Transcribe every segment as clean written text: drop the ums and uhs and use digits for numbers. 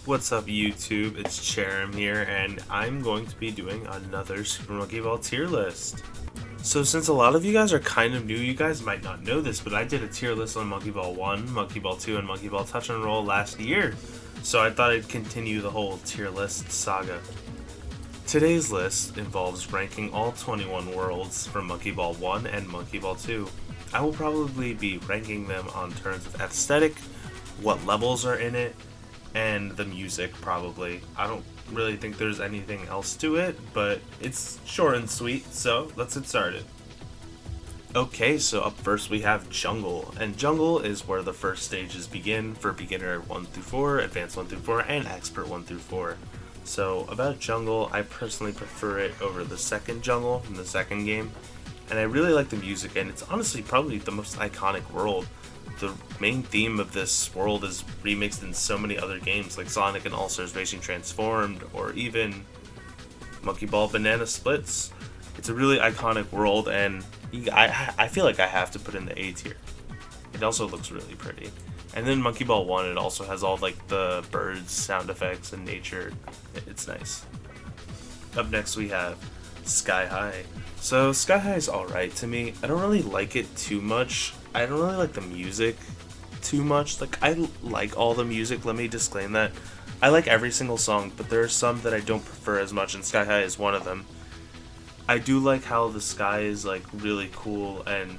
What's up YouTube, it's Cherim here, and I'm going to be doing another Super Monkey Ball tier list. So since a lot of you guys are kind of new, you guys might not know this, but I did a tier list on Monkey Ball 1, Monkey Ball 2, and Monkey Ball Touch and Roll last year, so I thought I'd continue the whole tier list saga. Today's list involves ranking all 21 worlds from Monkey Ball 1 and Monkey Ball 2. I will probably be ranking them on terms of aesthetic, what levels are in it, and the music probably. I don't really think there's anything else to it, but it's short and sweet, so let's get started. Okay, so up first we have Jungle, and Jungle is where the first stages begin for Beginner 1 through 4, Advanced 1 through 4, and Expert 1 through 4. So about Jungle, I personally prefer it over the second Jungle in the second game, and I really like the music, and it's honestly probably the most iconic world. The main theme of this world is remixed in so many other games like Sonic and All-Stars Racing Transformed, or even Monkey Ball Banana Splits. It's a really iconic world, and I feel like I have to put in the A tier. It also looks really pretty. And then Monkey Ball 1, it also has all like the birds, sound effects, and nature. It's nice. Up next we have Sky High. So Sky High is alright to me. I don't really like it too much. I don't really like the music too much. Like, I like all the music, let me disclaim that. I like every single song, but there are some that I don't prefer as much, and Sky High is one of them. I do like how the sky is like really cool, and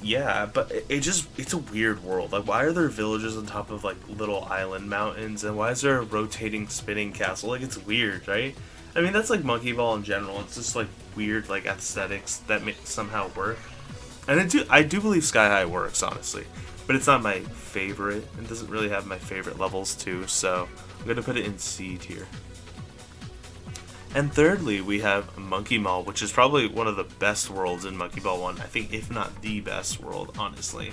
yeah, but it's a weird world. Like, why are there villages on top of like little island mountains, and why is there a rotating spinning castle? Like, it's weird, right? I mean, that's like Monkey Ball in general. It's just like weird like aesthetics that somehow work. And I do believe Sky High works, honestly, but it's not my favorite. It doesn't really have my favorite levels too, so I'm gonna put it in C tier. And thirdly, we have Monkey Mall, which is probably one of the best worlds in Monkey Ball 1. I think, if not the best world, honestly.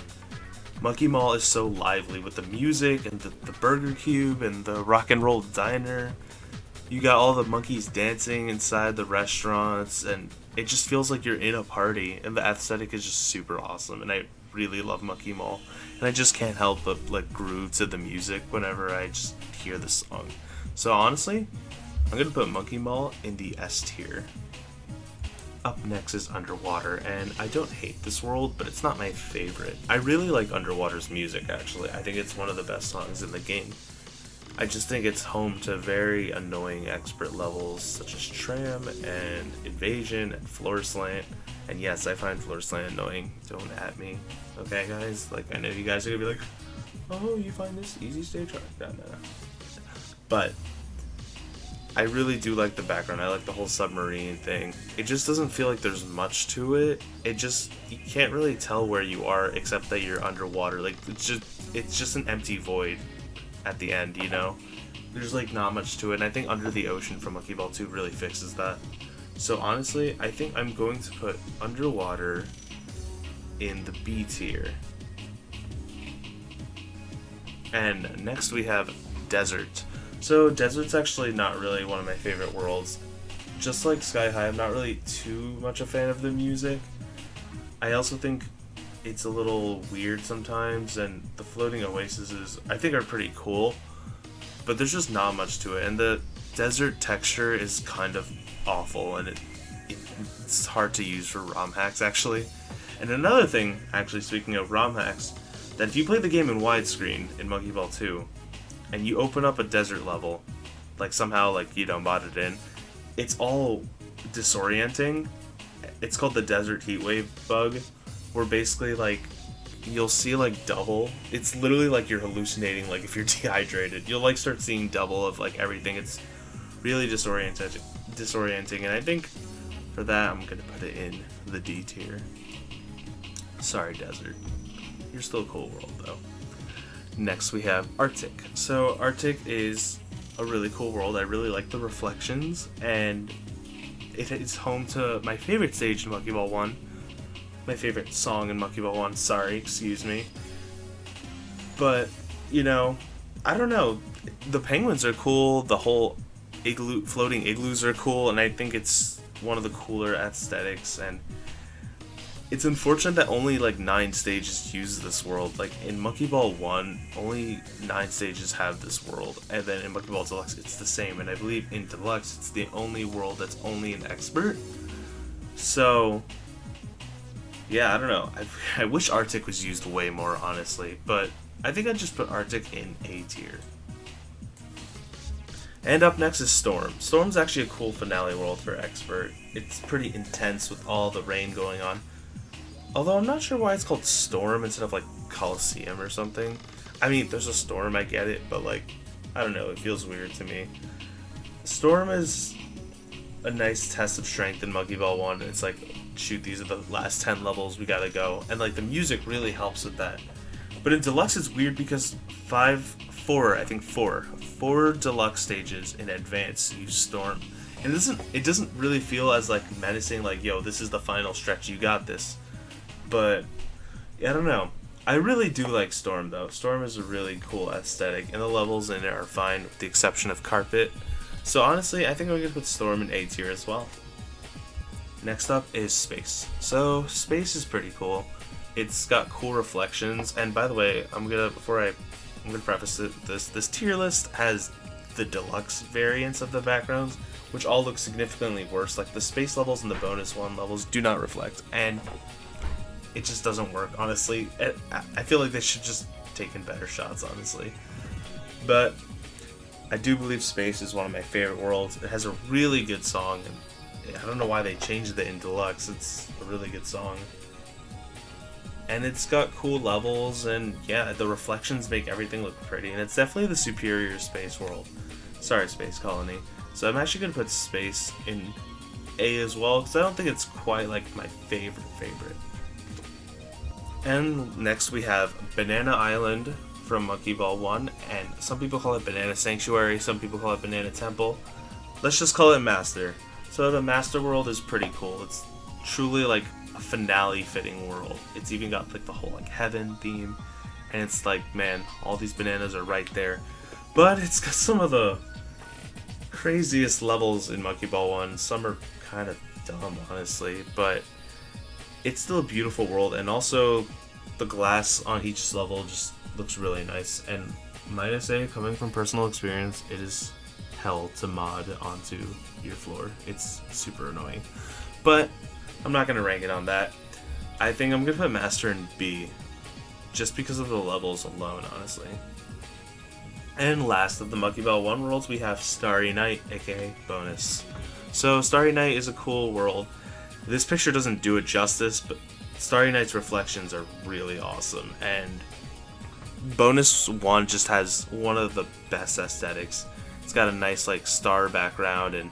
Monkey Mall is so lively with the music and the Burger Cube and the Rock and Roll Diner. You got all the monkeys dancing inside the restaurants, and it just feels like you're in a party, and the aesthetic is just super awesome, and I really love Monkey Mall, and I just can't help but like groove to the music whenever I just hear the song. So honestly, I'm gonna put Monkey Mall in the S tier. Up next is Underwater, and I don't hate this world, but it's not my favorite. I really like Underwater's music, actually. I think it's one of the best songs in the game. I just think it's home to very annoying expert levels such as Tram and Invasion and Floor Slant. And yes, I find Floor Slant annoying. Don't at me. Okay, guys? Like, I know you guys are gonna be like, oh, you find this easy stage hard? No. But I really do like the background. I like the whole submarine thing. It just doesn't feel like there's much to it. You can't really tell where you are except that you're underwater. Like, it's just an empty void at the end, you know? There's like not much to it, and I think Under the Ocean from Monkey Ball 2 really fixes that. So honestly, I think I'm going to put Underwater in the B tier. And next we have Desert. So Desert's actually not really one of my favorite worlds. Just like Sky High, I'm not really too much a fan of the music. I also think it's a little weird sometimes, and the floating oases I think are pretty cool, but there's just not much to it, and the desert texture is kind of awful, and it's hard to use for ROM hacks, actually. And another thing, actually, speaking of ROM hacks, that if you play the game in widescreen in Monkey Ball 2, and you open up a desert level, like somehow like you don't bot it in, it's all disorienting. It's called the Desert Heatwave bug, where basically like you'll see like double. It's literally like you're hallucinating. Like, if you're dehydrated, you'll like start seeing double of like everything. It's really disorienting, and I think for that I'm gonna put it in the D tier. Sorry, Desert, you're still a cool world though. Next we have Arctic. So Arctic is a really cool world. I really like the reflections, and it is home to my favorite stage in Monkey Ball 1. My favorite song in Monkey Ball 1, sorry, excuse me. But, you know, I don't know. The penguins are cool, the whole floating igloos are cool, and I think it's one of the cooler aesthetics, and It's unfortunate that only like 9 stages use this world. Like in Monkey Ball 1, only 9 stages have this world, and then in Monkey Ball Deluxe it's the same, and I believe in Deluxe it's the only world that's only an expert. So yeah, I don't know. I wish Arctic was used way more, honestly, but I think I'd just put Arctic in A tier. And up next is Storm. Storm's actually a cool finale world for expert. It's pretty intense with all the rain going on. Although I'm not sure why it's called Storm instead of like Coliseum or something. I mean, there's a storm, I get it, but like, I don't know, it feels weird to me. Storm is a nice test of strength in Monkey Ball 1. It's like, shoot, these are the last 10 levels, we gotta go. And like the music really helps with that. But in Deluxe it's weird because four Deluxe stages in advance use Storm. And it doesn't really feel as like menacing, like, yo, this is the final stretch, you got this. But I don't know. I really do like Storm though. Storm is a really cool aesthetic, and the levels in it are fine with the exception of Carpet. So honestly, I think I'm gonna put Storm in A tier as well. Next up is Space. So Space is pretty cool. It's got cool reflections, and by the way, I'm gonna preface it, this tier list has the deluxe variants of the backgrounds, which all look significantly worse. Like the space levels and the bonus one levels do not reflect, and it just doesn't work, honestly. I feel like they should just taken better shots, honestly. But I do believe Space is one of my favorite worlds. It has a really good song, and I don't know why they changed it in Deluxe. It's a really good song. And it's got cool levels, and yeah, the reflections make everything look pretty, and it's definitely the superior Space world. Sorry, Space Colony. So I'm actually going to put Space in A as well, because I don't think it's quite like my favorite. And next we have Banana Island from Monkey Ball 1, and some people call it Banana Sanctuary, some people call it Banana Temple. Let's just call it Master. So the Master world is pretty cool. It's truly like a finale fitting world. It's even got like the whole like heaven theme, and it's like, man, all these bananas are right there. But it's got some of the craziest levels in Monkey Ball 1. Some are kind of dumb, honestly, but it's still a beautiful world, and also the glass on each level just looks really nice. And might I say, coming from personal experience, it is hell to mod onto your floor. It's super annoying, but I'm not gonna rank it on that. I think I'm gonna put Master in B, just because of the levels alone, honestly. And last of the Monkey Ball 1 worlds, we have Starry Night, aka Bonus. So Starry Night is a cool world. This picture doesn't do it justice, but Starry Night's reflections are really awesome, and Bonus 1 just has one of the best aesthetics. It's got a nice like star background, and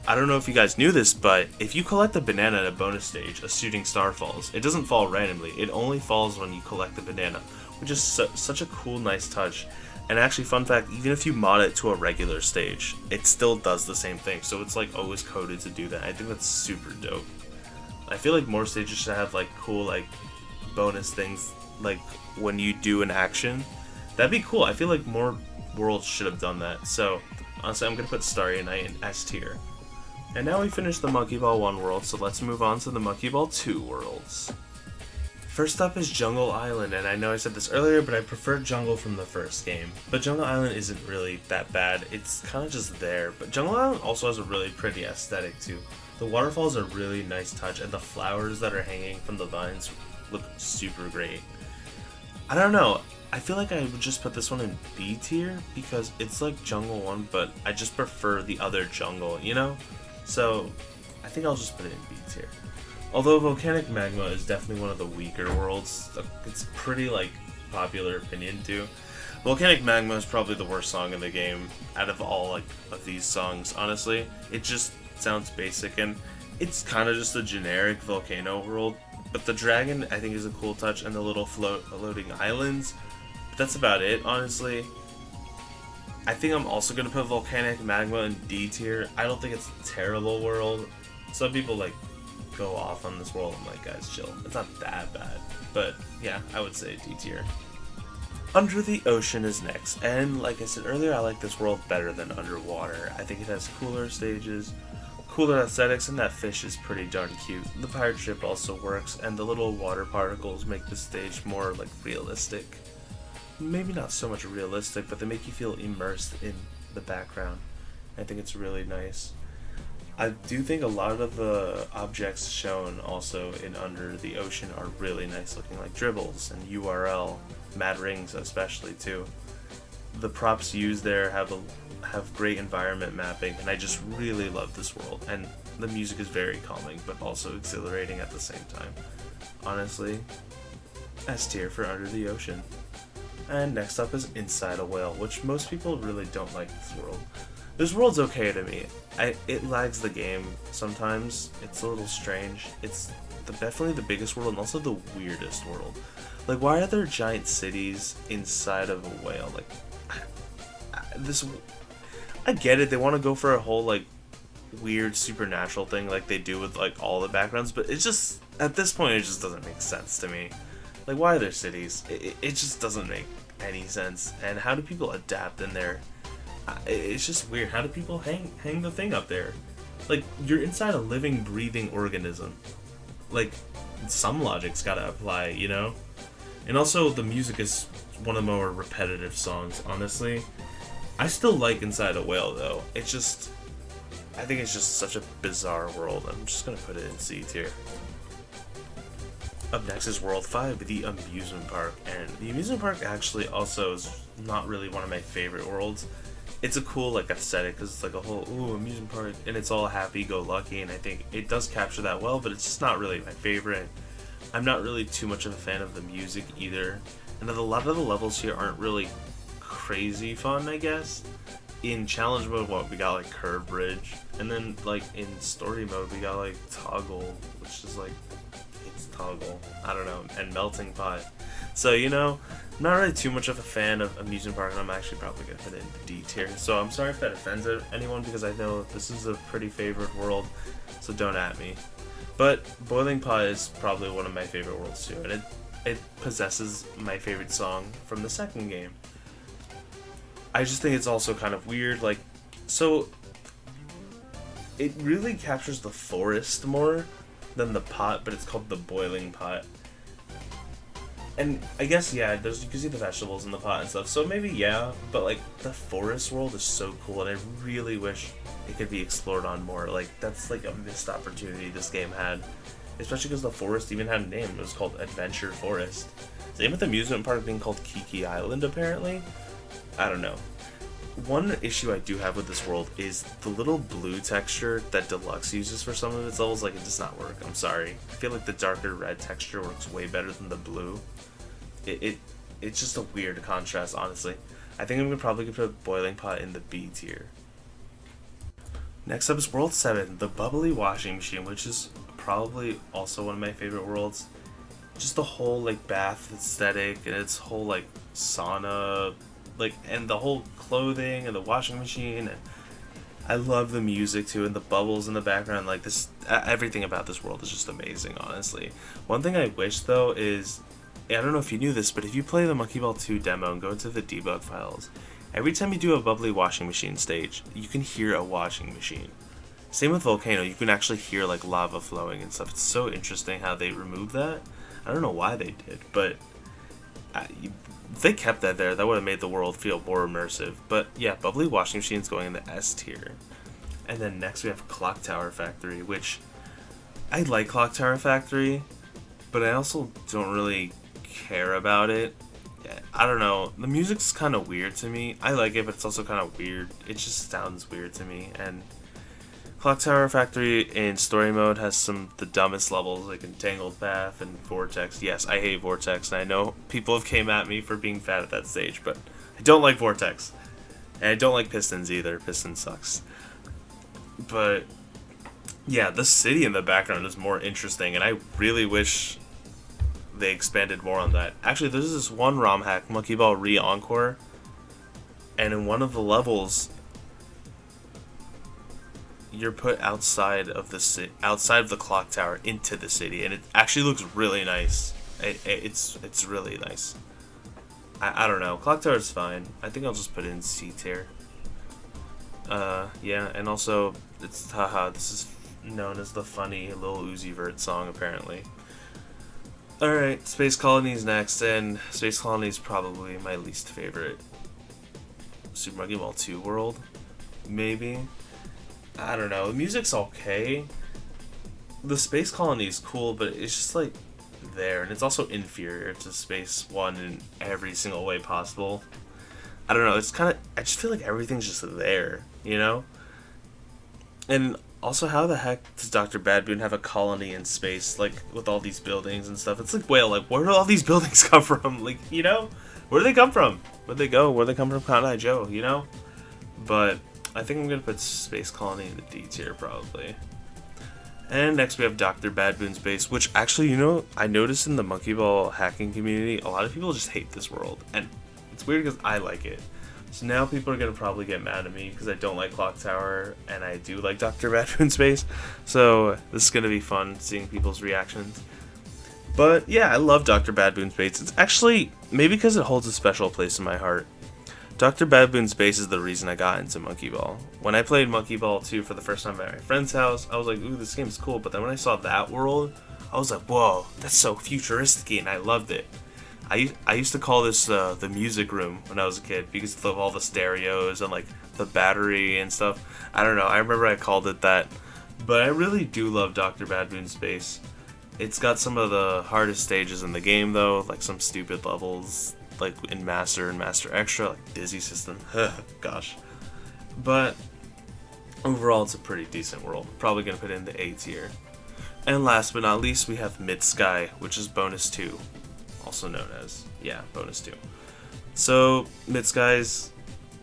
I don't know if you guys knew this, but if you collect a banana at a bonus stage, a shooting star falls. It doesn't fall randomly, it only falls when you collect the banana, which is such a cool, nice touch. And actually, fun fact, even if you mod it to a regular stage, it still does the same thing, so it's like always coded to do that. I think that's super dope. I feel like more stages should have like cool like bonus things, like when you do an action. That'd be cool. I feel like more worlds should have done that. So honestly, I'm gonna put Starry Night in S tier. And now we finished the Monkey Ball 1 world, so let's move on to the Monkey Ball 2 worlds. First up is Jungle Island, and I know I said this earlier, but I prefer Jungle from the first game. But Jungle Island isn't really that bad, it's kind of just there. But Jungle Island also has a really pretty aesthetic too. The waterfalls are a really nice touch, and the flowers that are hanging from the vines look super great. I don't know, I feel like I would just put this one in B tier, because it's like Jungle 1, but I just prefer the other Jungle, you know? So I think I'll just put it in B tier. Although Volcanic Magma is definitely one of the weaker worlds, it's pretty like popular opinion too. Volcanic Magma is probably the worst song in the game out of all like of these songs, honestly. It just sounds basic, and it's kind of just a generic volcano world, but the dragon I think is a cool touch, and the little floating islands, but that's about it, honestly. I think I'm also going to put Volcanic Magma in D tier. I don't think it's a terrible world. Some people like go off on this world. I'm like, guys, chill. It's not that bad. But yeah, I would say D tier. Under the Ocean is next, and like I said earlier, I like this world better than Underwater. I think it has cooler stages, cooler aesthetics, and that fish is pretty darn cute. The pirate ship also works, and the little water particles make the stage more like realistic. Maybe not so much realistic, but they make you feel immersed in the background. I think it's really nice. I do think a lot of the objects shown also in Under the Ocean are really nice looking, like dribbles and URL, mad rings especially too. The props used there have great environment mapping, and I just really love this world. And the music is very calming, but also exhilarating at the same time. Honestly, S tier for Under the Ocean. And next up is Inside a Whale, which most people really don't like this world. This world's okay to me. It lags the game sometimes. It's a little strange. It's definitely the biggest world and also the weirdest world. Like, why are there giant cities inside of a whale? Like, I get it. They want to go for a whole like weird supernatural thing, like they do with like all the backgrounds. But it just at this point, it just doesn't make sense to me. Like, why are there cities? It just doesn't make any sense. And how do people adapt in there? It's just weird. How do people hang the thing up there? Like, you're inside a living, breathing organism. Like, some logic's gotta apply, you know? And also, the music is one of the more repetitive songs, honestly. I still like Inside a Whale, though. I think it's just such a bizarre world. I'm just gonna put it in C tier. Up next is World 5, the amusement park. And the amusement park actually also is not really one of my favorite worlds. It's a cool like aesthetic because it's like a whole amusement park, and it's all happy-go-lucky, and I think it does capture that well, but it's just not really my favorite. I'm not really too much of a fan of the music either, and a lot of the levels here aren't really crazy fun, I guess. In challenge mode, we got like Curve Bridge, and then like in story mode, we got like Toggle, which is like, it's Toggle, I don't know, and Melting Pot. So, you know, I'm not really too much of a fan of amusement park, and I'm actually probably going to put it in D tier. So I'm sorry if that offends anyone, because I know this is a pretty favorite world, so don't at me. But Boiling Pot is probably one of my favorite worlds too, and it possesses my favorite song from the second game. I just think it's also kind of weird, like, so it really captures the forest more than the pot, but it's called the Boiling Pot. And I guess, yeah, you can see the vegetables in the pot and stuff, so maybe, yeah, but, like, the forest world is so cool, and I really wish it could be explored on more. Like, that's, like, a missed opportunity this game had, especially because the forest even had a name. It was called Adventure Forest. Same with the amusement park being called Kiki Island, apparently. I don't know. One issue I do have with this world is the little blue texture that Deluxe uses for some of its levels. Like, it does not work. I'm sorry. I feel like the darker red texture works way better than the blue. It's just a weird contrast, honestly. I think I'm probably gonna put Boiling Pot in the B tier. Next up is World 7, the bubbly washing machine, which is probably also one of my favorite worlds. Just the whole like bath aesthetic and its whole like sauna, like, and the whole clothing and the washing machine, and I love the music too, and the bubbles in the background. Like, this, everything about this world is just amazing, honestly. One thing I wish though is, I don't know if you knew this, but if you play the Monkey Ball 2 demo and go into the debug files, every time you do a bubbly washing machine stage, you can hear a washing machine. Same with Volcano, you can actually hear like lava flowing and stuff. It's so interesting how they removed that. I don't know why they did, but if they kept that there, that would have made the world feel more immersive. But yeah, bubbly washing machines going in the S tier. And then next we have Clock Tower Factory, which I like Clock Tower Factory, but I also don't really care about it. I don't know, the music's kind of weird to me. I like it, but it's also kind of weird. It just sounds weird to me. And Clock Tower Factory in story mode has the dumbest levels, like Entangled Path and Vortex. Yes, I hate Vortex, and I know people have came at me for being fat at that stage, but I don't like Vortex. And I don't like Pistons either. Piston sucks. But yeah, the city in the background is more interesting, and I really wish they expanded more on that. Actually, there's this one ROM hack, Monkey Ball Re-Encore, and in one of the levels, you're put outside of the clock tower into the city, and it actually looks really nice. It's really nice. I don't know. Clock tower is fine. I think I'll just put it in C tier. Yeah, and also, it's, haha, this is known as the funny Lil Uzi Vert song, apparently. Alright, Space Colony's next, and Space Colony is probably my least favorite Super Monkey Ball 2 world. Maybe. I don't know, the music's okay. The Space Colony is cool, but it's just like there, and it's also inferior to Space 1 in every single way possible. I don't know, it's kind of, I just feel like everything's just there, you know? And also, how the heck does Dr. Baboon have a colony in space, like, with all these buildings and stuff? It's like, whale, like, where do all these buildings come from? Like, you know? Where do they come from? Where'd they go? Where'd they come from? Cotton Eye Joe, you know? But I think I'm gonna put Space Colony in the D tier, probably. And next we have Dr. Baboon's base, which actually, you know, I noticed in the Monkey Ball hacking community, a lot of people just hate this world. And it's weird because I like it. So now people are going to probably get mad at me because I don't like Clock Tower and I do like Dr. Baboon's base. So this is going to be fun seeing people's reactions. But yeah, I love Dr. Baboon's base. It's actually, maybe because it holds a special place in my heart. Dr. Baboon's base is the reason I got into Monkey Ball. When I played Monkey Ball 2 for the first time at my friend's house, I was like, ooh, this game's cool. But then when I saw that world, I was like, whoa, that's so futuristic, and I loved it. I used to call this the music room when I was a kid because of all the stereos and like the battery and stuff. I don't know, I remember I called it that. But I really do love Dr. Baboon's base. It's got some of the hardest stages in the game though, like some stupid levels like in Master and Master Extra, like Dizzy System. Gosh. But overall it's a pretty decent world. Probably gonna put it in the A tier. And last but not least we have Mid Sky, which is bonus 2. Also known as, yeah, bonus 2. So, Mid Sky's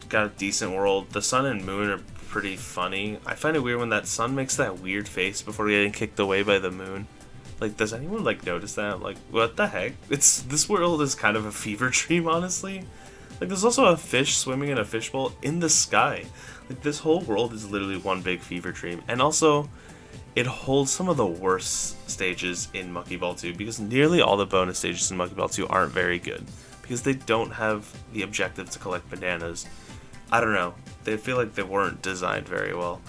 got a decent world. The sun and moon are pretty funny. I find it weird when that sun makes that weird face before getting kicked away by the moon. Like, does anyone, like, notice that? Like, what the heck? This world is kind of a fever dream, honestly. Like, there's also a fish swimming in a fishbowl in the sky. Like, this whole world is literally one big fever dream. And also, it holds some of the worst stages in Monkey Ball 2 because nearly all the bonus stages in Monkey Ball 2 aren't very good because they don't have the objective to collect bananas. I don't know, they feel like they weren't designed very well.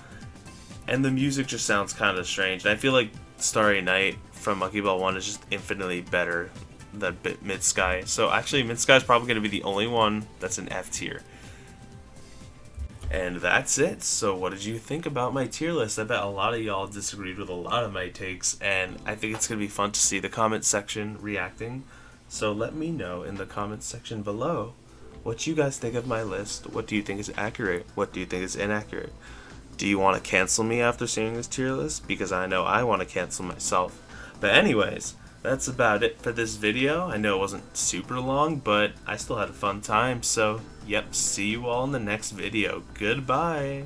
And the music just sounds kind of strange. And I feel like Starry Night from Monkey Ball 1 is just infinitely better than Mid Sky. So actually Mid Sky is probably going to be the only one that's an F tier. And that's it. So what did you think about my tier list? I bet a lot of y'all disagreed with a lot of my takes, and I think it's going to be fun to see the comment section reacting. So let me know in the comment section below what you guys think of my list. What do you think is accurate? What do you think is inaccurate? Do you want to cancel me after seeing this tier list? Because I know I want to cancel myself. But anyways, that's about it for this video. I know it wasn't super long, but I still had a fun time. So, yep, see you all in the next video. Goodbye.